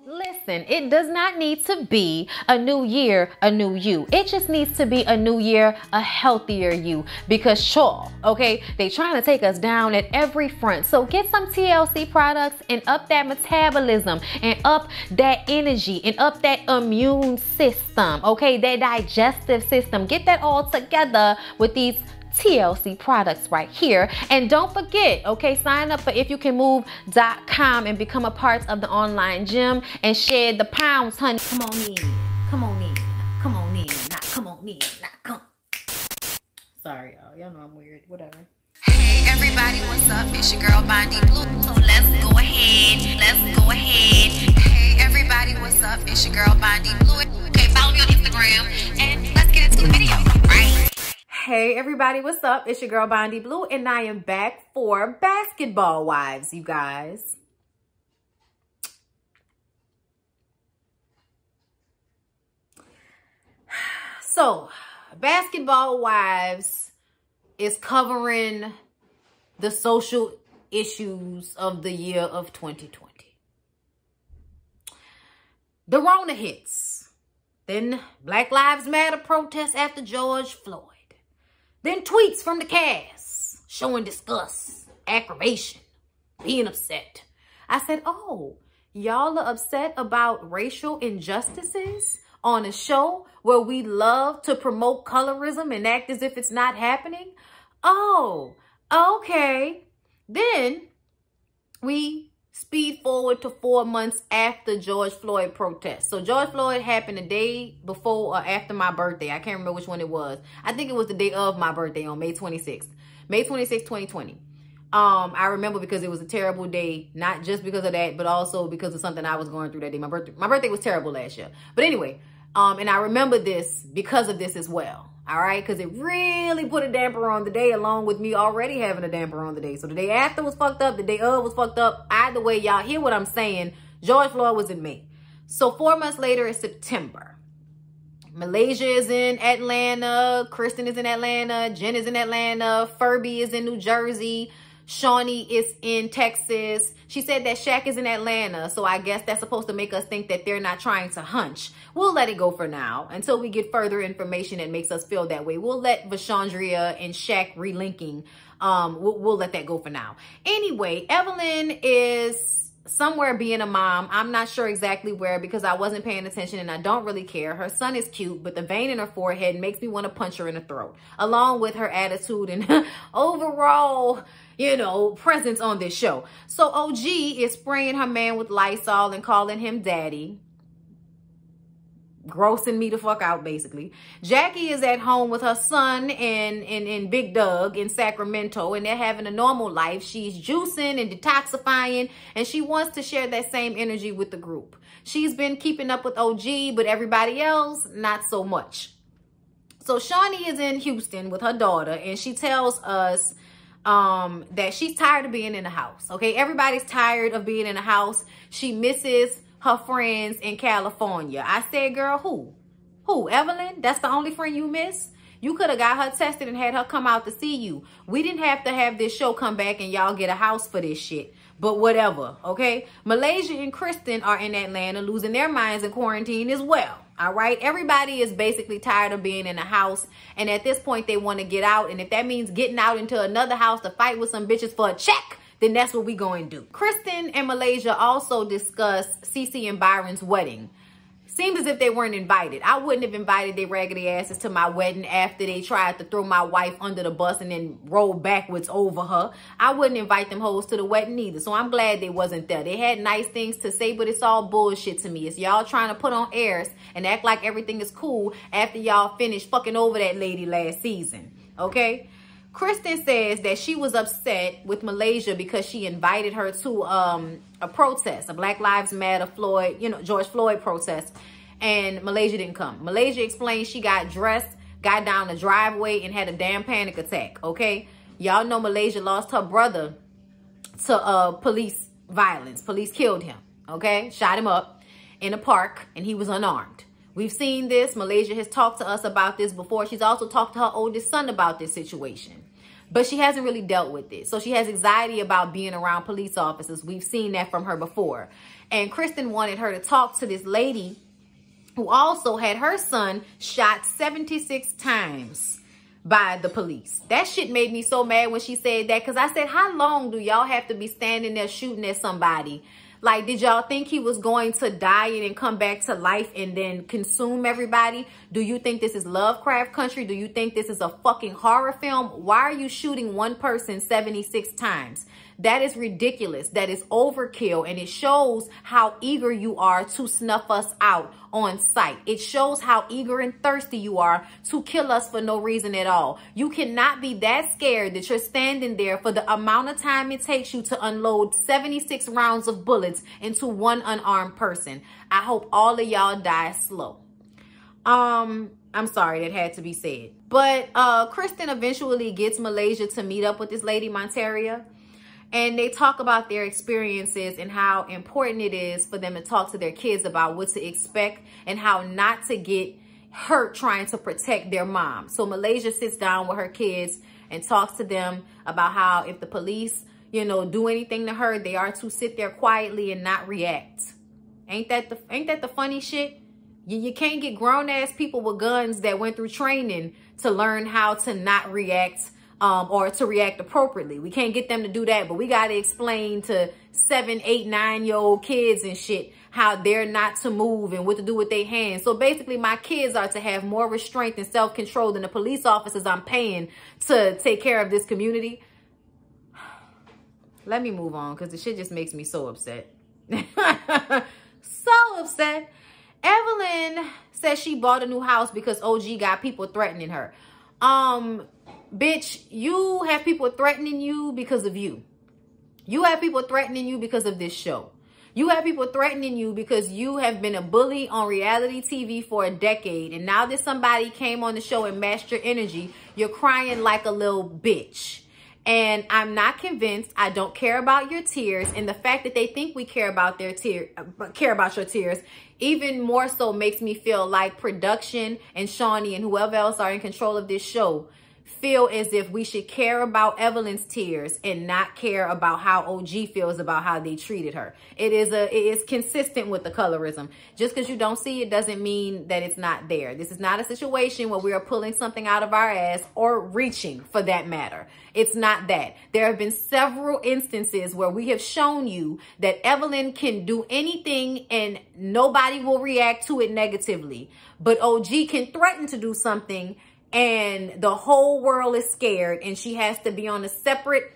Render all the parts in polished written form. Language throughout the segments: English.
Listen, it does not need to be a new year, a new you. It just needs to be a new year, a healthier you. Because sure, okay, they trying to take us down at every front. So get some TLC products and up that metabolism and up that energy and up that immune system, okay, that digestive system. Get that all together with these TLC products right here. And don't forget, okay, sign up for ifyoucanmove.com and become a part of the online gym and shed the pounds, honey. Come on in, come on in, come on in, not come on in, not come. Sorry, y'all know I'm weird, whatever. Hey everybody, what's up? It's your girl Bondi Blue. So let's go ahead, let's go ahead. Hey everybody, what's up? It's your girl Bondi Blue. Okay, follow me on Instagram and let's get into the video, right? Hey everybody, what's up? It's your girl Bondi Blue and I am back for Basketball Wives, you guys. So, Basketball Wives is covering the social issues of the year of 2020. The Rona hits. Then Black Lives Matter protests after George Floyd. Then tweets from the cast showing disgust, aggravation, being upset. I said, oh, y'all are upset about racial injustices on a show where we love to promote colorism and act as if it's not happening? Oh, okay. Then we speed forward to 4 months after George Floyd protest. So George Floyd happened the day before or after my birthday. I can't remember which one it was. I think it was the day of my birthday on May 26th. May 26th, 2020. I remember because it was a terrible day, not just because of that, but also because of something I was going through that day. My birthday was terrible last year. But anyway, and I remember this because of this as well. All right, because it really put a damper on the day along with me already having a damper on the day. So the day after was fucked up, the day of was fucked up. Either way, y'all hear what I'm saying. George Floyd was in May. So 4 months later is September. Malaysia is in Atlanta. Kristen is in Atlanta. Jen is in Atlanta. Furby is in New Jersey. Shawnee is in Texas. She said that Shaq is in Atlanta. So I guess that's supposed to make us think that they're not trying to hunch. We'll let it go for now until we get further information that makes us feel that way. We'll let Vashandria and Shaq relinking. We'll let that go for now. Anyway, Evelyn is somewhere being a mom. I'm not sure exactly where because I wasn't paying attention and I don't really care. Her son is cute, but the vein in her forehead makes me want to punch her in the throat, along with her attitude and overall, you know, presence on this show. So OG is spraying her man with Lysol and calling him daddy. Grossing me the fuck out, basically. Jackie is at home with her son and Big Doug in Sacramento, and they're having a normal life. She's juicing and detoxifying, and she wants to share that same energy with the group. She's been keeping up with OG, but everybody else, not so much. So Shawnee is in Houston with her daughter, and she tells us that she's tired of being in the house. Okay, everybody's tired of being in the house. She misses her friends in California. I said, girl, who? Evelyn? That's the only friend you miss? You could have got her tested and had her come out to see you. We didn't have to have this show come back and y'all get a house for this shit. But whatever, okay? Malaysia and Kristen are in Atlanta losing their minds in quarantine as well. All right? Everybody is basically tired of being in a house. And at this point, they want to get out. And if that means getting out into another house to fight with some bitches for a check, then that's what we going to do. Kristen and Malaysia also discussed Cece and Byron's wedding. Seems as if they weren't invited. I wouldn't have invited their raggedy asses to my wedding after they tried to throw my wife under the bus and then roll backwards over her. I wouldn't invite them hoes to the wedding either. So I'm glad they wasn't there. They had nice things to say, but it's all bullshit to me. It's y'all trying to put on airs and act like everything is cool after y'all finished fucking over that lady last season. Okay? Kristen says that she was upset with Malaysia because she invited her to a protest, a Black Lives Matter George Floyd protest, and Malaysia didn't come. Malaysia explained she got dressed, got down the driveway, and had a damn panic attack, okay? Y'all know Malaysia lost her brother to police violence. Police killed him, okay? Shot him up in a park, and he was unarmed. We've seen this. Malaysia has talked to us about this before. She's also talked to her oldest son about this situation. but she hasn't really dealt with it. So she has anxiety about being around police officers. We've seen that from her before. And Kristen wanted her to talk to this lady who also had her son shot 76 times by the police. That shit made me so mad when she said that, because I said, how long do y'all have to be standing there shooting at somebody? Like, did y'all think he was going to die and then come back to life and then consume everybody? Do you think this is Lovecraft Country? Do you think this is a fucking horror film? Why are you shooting one person 76 times? That is ridiculous. That is overkill. And it shows how eager you are to snuff us out on sight. It shows how eager and thirsty you are to kill us for no reason at all. You cannot be that scared that you're standing there for the amount of time it takes you to unload 76 rounds of bullets into one unarmed person. I hope all of y'all die slow. I'm sorry, that had to be said. But Kristen eventually gets Malaysia to meet up with this lady, Monteria. And they talk about their experiences and how important it is for them to talk to their kids about what to expect and how not to get hurt trying to protect their mom. So Malaysia sits down with her kids and talks to them about how if the police, you know, do anything to her, they are to sit there quietly and not react. Ain't that the funny shit? You can't get grown-ass people with guns that went through training to learn how to not react or to react appropriately. We can't get them to do that, but we got to explain to 7, 8, 9-year-old kids and shit how they're not to move and what to do with their hands. So basically, my kids are to have more restraint and self-control than the police officers I'm paying to take care of this community. Let me move on, because the shit just makes me so upset. So upset. Evelyn says she bought a new house because OG got people threatening her. Bitch, you have people threatening you because of you. You have people threatening you because of this show. You have people threatening you because you have been a bully on reality TV for a decade. And now that somebody came on the show and matched your energy, you're crying like a little bitch. And I'm not convinced. I don't care about your tears. And the fact that they think we care about your tears, even more so makes me feel like production and Shawnee and whoever else are in control of this show feel as if we should care about Evelyn's tears and not care about how OG feels about how they treated her. It is consistent with the colorism. Just because you don't see it doesn't mean that it's not there. This is not a situation where we are pulling something out of our ass or reaching for that matter. It's not that. There have been several instances where we have shown you that Evelyn can do anything and nobody will react to it negatively. But OG can threaten to do something and the whole world is scared, and she has to be on a separate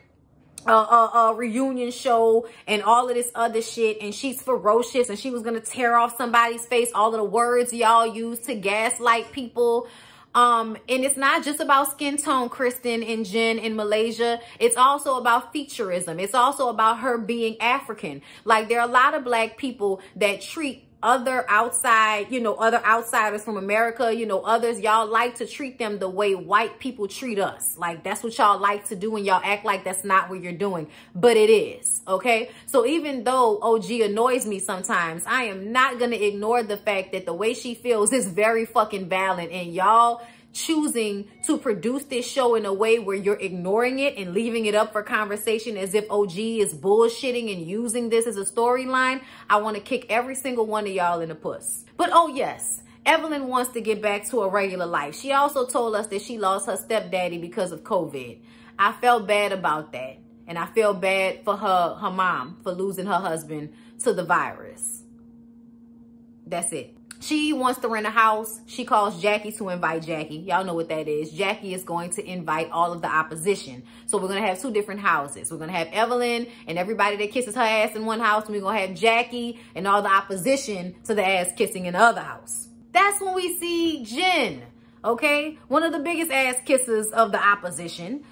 reunion show and all of this other shit, and she's ferocious and she was gonna tear off somebody's face. All of the words y'all use to gaslight people. And it's not just about skin tone, Kristen and Jen in Malaysia. It's also about featureism. It's also about her being African. Like, there are a lot of black people that treat other outside, you know, other outsiders from America, you know, others, y'all like to treat them the way white people treat us. Like, that's what y'all like to do, and y'all act like that's not what you're doing, but it is, okay? So even though OG annoys me sometimes, I am not gonna ignore the fact that the way she feels is very fucking valid, and y'all choosing to produce this show in a way where you're ignoring it and leaving it up for conversation as if OG is bullshitting and using this as a storyline, I want to kick every single one of y'all in the puss. But oh yes, Evelyn wants to get back to a regular life. She also told us that she lost her stepdaddy because of COVID. I felt bad about that. And I feel bad for her mom for losing her husband to the virus. That's it. She wants to rent a house. She calls Jackie to invite Jackie. Y'all know what that is. Jackie is going to invite all of the opposition. So we're going to have 2 different houses. We're going to have Evelyn and everybody that kisses her ass in one house. And we're going to have Jackie and all the opposition to the ass kissing in the other house. That's when we see Jen, okay? One of the biggest ass kissers of the opposition.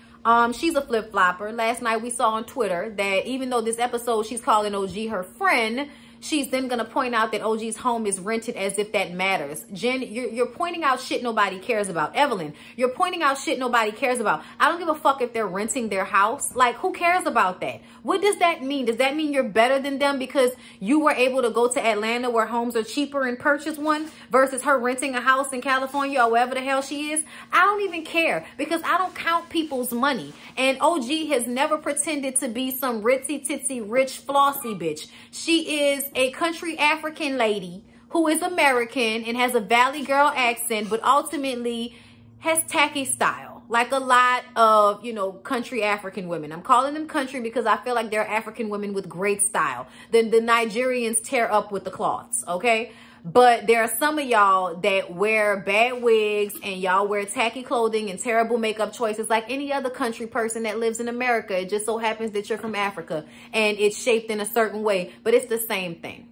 She's a flip-flopper. Last night we saw on Twitter that even though this episode she's calling OG her friend, she's then going to point out that OG's home is rented as if that matters. Jen, you're pointing out shit nobody cares about. Evelyn, you're pointing out shit nobody cares about. I don't give a fuck if they're renting their house. Like, who cares about that? What does that mean? Does that mean you're better than them because you were able to go to Atlanta where homes are cheaper and purchase one versus her renting a house in California or wherever the hell she is? I don't even care because I don't count people's money. And OG has never pretended to be some ritzy titsy rich flossy bitch. She is a country African lady who is American and has a Valley girl accent, but ultimately has tacky style. Like a lot of, you know, country African women. I'm calling them country because I feel like they're African women with great style. The Nigerians tear up with the cloths, okay? But there are some of y'all that wear bad wigs and y'all wear tacky clothing and terrible makeup choices like any other country person that lives in America. It just so happens that you're from Africa and it's shaped in a certain way, but it's the same thing.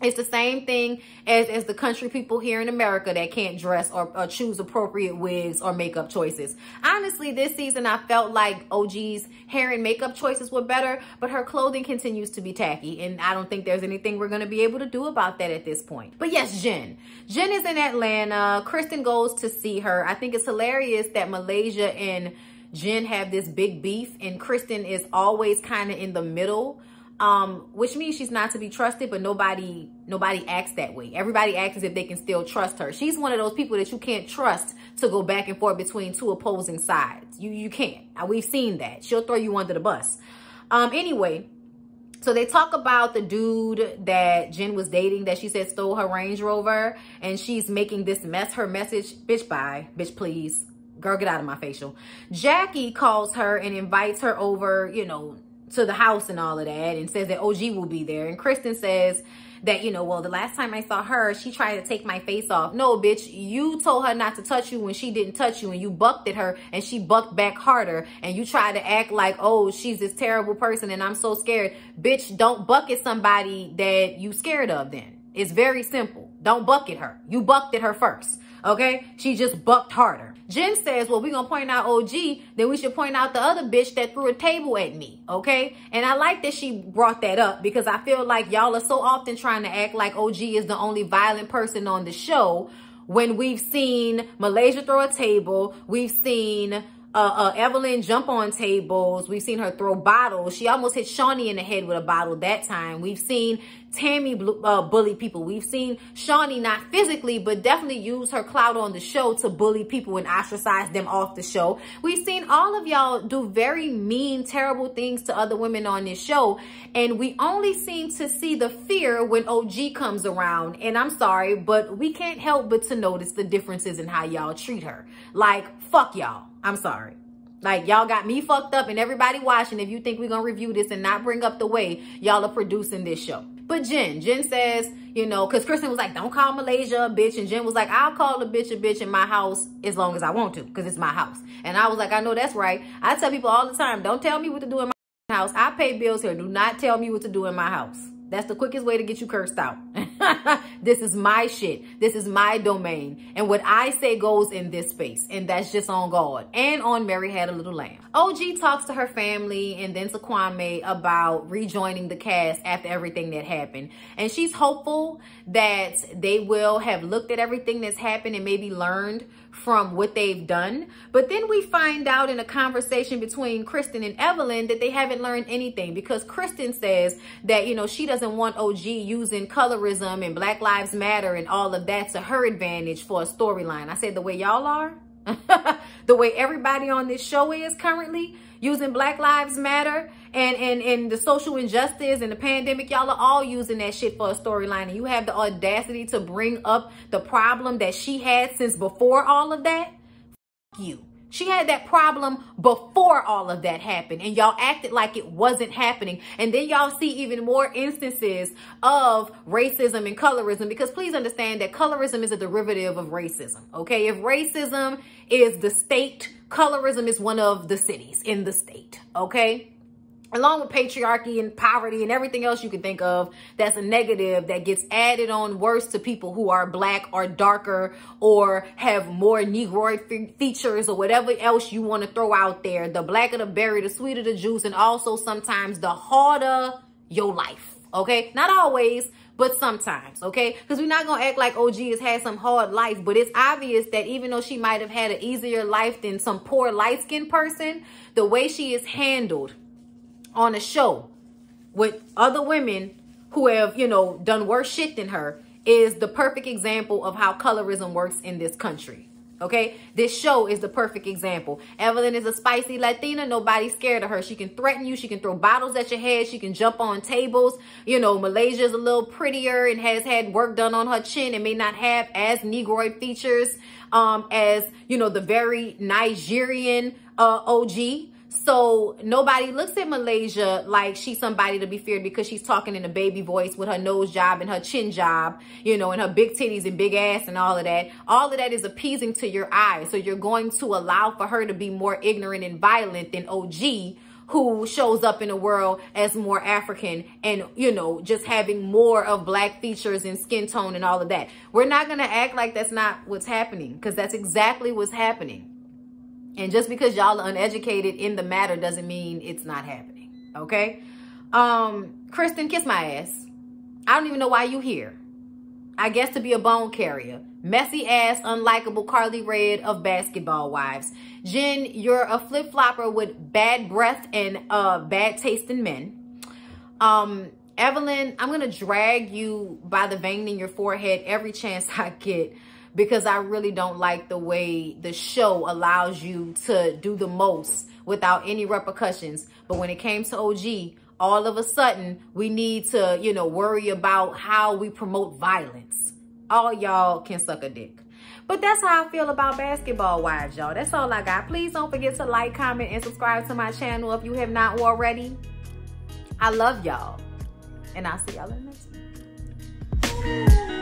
It's the same thing as the country people here in America that can't dress or choose appropriate wigs or makeup choices. Honestly, this season, I felt like OG's hair and makeup choices were better, but her clothing continues to be tacky. And I don't think there's anything we're going to be able to do about that at this point. But yes, Jen. Jen is in Atlanta. Kristen goes to see her. I think it's hilarious that Malaysia and Jen have this big beef and Kristen is always kind of in the middle. Which means she's not to be trusted, but nobody acts that way. Everybody acts as if they can still trust her. She's one of those people that you can't trust to go back and forth between two opposing sides. You can't. We've seen that. She'll throw you under the bus. Anyway, so they talk about the dude that Jen was dating that she said stole her Range Rover, and she's making this mess. Her message, bitch, bye, bitch, please. Girl, get out of my facial. Jackie calls her and invites her over, you know, to the house and all of that, and says that OG will be there. And Kristen says that, you know, well, the last time I saw her, she tried to take my face off. No, bitch, you told her not to touch you when she didn't touch you, and you bucked at her and she bucked back harder, and you tried to act like, oh, she's this terrible person and I'm so scared. Bitch, don't buck at somebody that you scared of then. It's very simple. Don't buck at her. You bucked at her first. Okay? She just bucked harder. Jen says, well, we're going to point out OG, then we should point out the other bitch that threw a table at me. Okay? And I like that she brought that up because I feel like y'all are so often trying to act like OG is the only violent person on the show when we've seen Malaysia throw a table. We've seen Evelyn jump on tables. We've seen her throw bottles. She almost hit Shawnee in the head with a bottle that time. We've seen Tammy bully people. We've seen Shawnee not physically, but definitely use her clout on the show to bully people and ostracize them off the show. We've seen all of y'all do very mean, terrible things to other women on this show. And we only seem to see the fear when OG comes around. And I'm sorry, but we can't help but to notice the differences in how y'all treat her. Like, fuck y'all. I'm sorry. Like, y'all got me fucked up and everybody watching if you think we're going to review this and not bring up the way y'all are producing this show. But Jen says, you know, because Kristen was like, don't call Malaysia a bitch. And Jen was like, I'll call a bitch in my house as long as I want to because it's my house. And I was like, I know that's right. I tell people all the time, don't tell me what to do in my house. I pay bills here. Do not tell me what to do in my house. That's the quickest way to get you cursed out. This is my shit. This is my domain. And what I say goes in this space. And that's just on God. And on Mary Had a Little Lamb. OG talks to her family and then to Kwame about rejoining the cast after everything that happened. And she's hopeful that they will have looked at everything that's happened and maybe learned from what they've done. But then we find out in a conversation between Kristen and Evelyn that they haven't learned anything because Kristen says that, you know, she doesn't want OG using colorism and Black Lives Matter and all of that to her advantage for a storyline. I said the way y'all are, the way everybody on this show is currently using Black Lives Matter and the social injustice and the pandemic, y'all are all using that shit for a storyline. And you have the audacity to bring up the problem that she had since before all of that. F you. She had that problem before all of that happened, and y'all acted like it wasn't happening. And then y'all see even more instances of racism and colorism, because please understand that colorism is a derivative of racism, okay? If racism is the state, colorism is one of the cities in the state, okay? Along with patriarchy and poverty and everything else you can think of that's a negative that gets added on worse to people who are Black or darker or have more Negroid features or whatever else you want to throw out there. The blacker the berry, the sweeter the juice, and also sometimes the harder your life, okay? Not always, but sometimes, okay? Because we're not gonna act like OG has had some hard life, but it's obvious that even though she might have had an easier life than some poor light-skinned person, the way she is handled on a show with other women who have, you know, done worse shit than her is the perfect example of how colorism works in this country. Okay, this show is the perfect example. Evelyn is a spicy Latina. Nobody's scared of her. She can threaten you. She can throw bottles at your head. She can jump on tables. You know, Malaysia is a little prettier and has had work done on her chin and may not have as Negroid features as, you know, the very Nigerian OG. So nobody looks at Malaysia like she's somebody to be feared because she's talking in a baby voice with her nose job and her chin job, you know, and her big titties and big ass and all of that. All of that is appeasing to your eyes. So you're going to allow for her to be more ignorant and violent than OG, who shows up in the world as more African and, you know, just having more of black features and skin tone and all of that. We're not going to act like that's not what's happening, because that's exactly what's happening. And just because y'all are uneducated in the matter doesn't mean it's not happening, okay? Kristen, kiss my ass. I don't even know why you here. I guess to be a bone carrier. Messy ass, unlikable Carly Red of Basketball Wives. Jen, you're a flip-flopper with bad breath and bad taste in men. Evelyn, I'm going to drag you by the vein in your forehead every chance I get, because I really don't like the way the show allows you to do the most without any repercussions. But when it came to OG, all of a sudden, we need to, you know, worry about how we promote violence. All y'all can suck a dick. But that's how I feel about Basketball Wives, y'all. That's all I got. Please don't forget to like, comment, and subscribe to my channel if you have not already. I love y'all. And I'll see y'all in the next one.